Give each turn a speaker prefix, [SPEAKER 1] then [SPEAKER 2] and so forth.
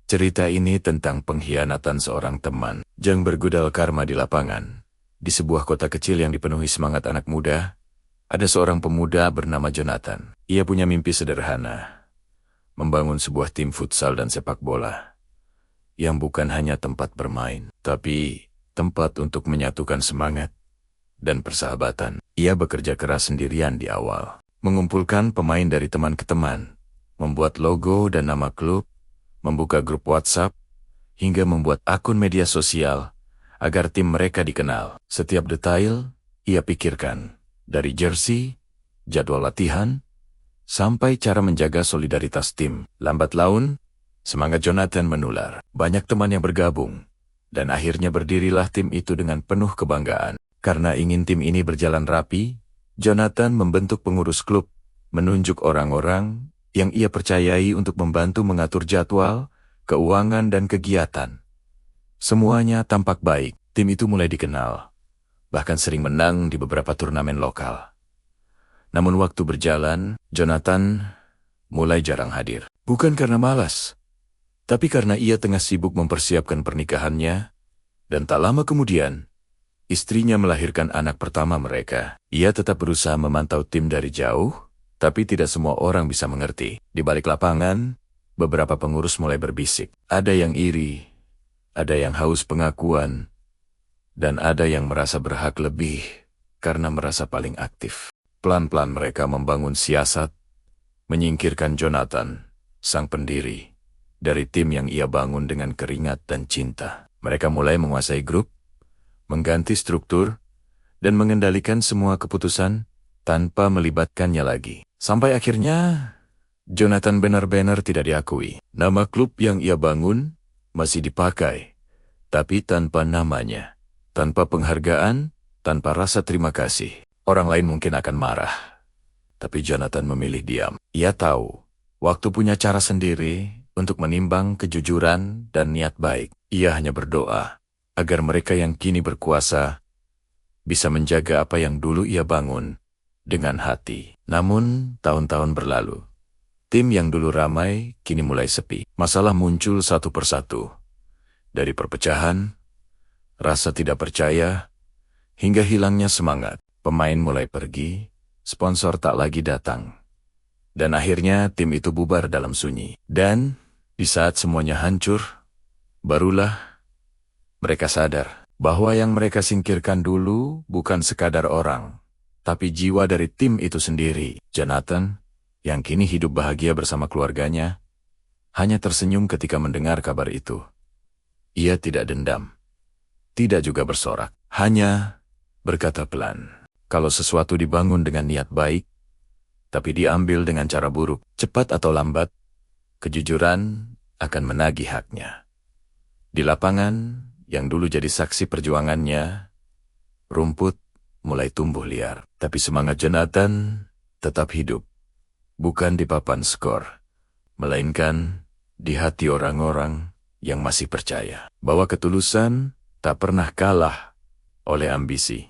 [SPEAKER 1] Cerita ini tentang pengkhianatan seorang teman yang bergudal karma di lapangan. Di sebuah kota kecil yang dipenuhi semangat anak muda, ada seorang pemuda bernama Jonathan. Ia punya mimpi sederhana, membangun sebuah tim futsal dan sepak bola, yang bukan hanya tempat bermain, tapi tempat untuk menyatukan semangat dan persahabatan. Ia bekerja keras sendirian di awal, mengumpulkan pemain dari teman ke teman, membuat logo dan nama klub, membuka grup WhatsApp, hingga membuat akun media sosial agar tim mereka dikenal. Setiap detail ia pikirkan, dari jersey, jadwal latihan, sampai cara menjaga solidaritas tim. Lambat laun, semangat Jonathan menular. Banyak teman yang bergabung, dan akhirnya berdirilah tim itu dengan penuh kebanggaan. Karena ingin tim ini berjalan rapi, Jonathan membentuk pengurus klub, menunjuk orang-orang yang ia percayai untuk membantu mengatur jadwal, keuangan dan kegiatan. Semuanya tampak baik. Tim itu mulai dikenal, bahkan sering menang di beberapa turnamen lokal. Namun waktu berjalan, Jonathan mulai jarang hadir. Bukan karena malas, tapi karena ia tengah sibuk mempersiapkan pernikahannya, dan tak lama kemudian, istrinya melahirkan anak pertama mereka. Ia tetap berusaha memantau tim dari jauh, tapi tidak semua orang bisa mengerti. Di balik lapangan, beberapa pengurus mulai berbisik. Ada yang iri, ada yang haus pengakuan, dan ada yang merasa berhak lebih karena merasa paling aktif. Pelan-pelan mereka membangun siasat, menyingkirkan Jonathan, sang pendiri, dari tim yang ia bangun dengan keringat dan cinta. Mereka mulai menguasai grup, mengganti struktur, dan mengendalikan semua keputusan tanpa melibatkannya lagi. Sampai akhirnya, Jonathan benar-benar tidak diakui. Nama klub yang ia bangun masih dipakai, tapi tanpa namanya, tanpa penghargaan, tanpa rasa terima kasih. Orang lain mungkin akan marah, tapi Jonathan memilih diam. Ia tahu, waktu punya cara sendiri untuk menimbang kejujuran dan niat baik. Ia hanya berdoa agar mereka yang kini berkuasa bisa menjaga apa yang dulu ia bangun dengan hati. Namun, tahun-tahun berlalu. Tim yang dulu ramai kini mulai sepi. Masalah muncul satu persatu. Dari perpecahan, rasa tidak percaya, hingga hilangnya semangat. Pemain mulai pergi, sponsor tak lagi datang. Dan akhirnya tim itu bubar dalam sunyi. Dan di saat semuanya hancur, barulah mereka sadar bahwa yang mereka singkirkan dulu bukan sekadar orang, tapi jiwa dari tim itu sendiri. Jonathan, yang kini hidup bahagia bersama keluarganya, hanya tersenyum ketika mendengar kabar itu. Ia tidak dendam, tidak juga bersorak, hanya berkata pelan, kalau sesuatu dibangun dengan niat baik, tapi diambil dengan cara buruk, cepat atau lambat, kejujuran akan menagih haknya. Di lapangan, yang dulu jadi saksi perjuangannya, rumput mulai tumbuh liar. Tapi semangat Jonathan tetap hidup. Bukan di papan skor, melainkan di hati orang-orang yang masih percaya bahwa ketulusan tak pernah kalah oleh ambisi.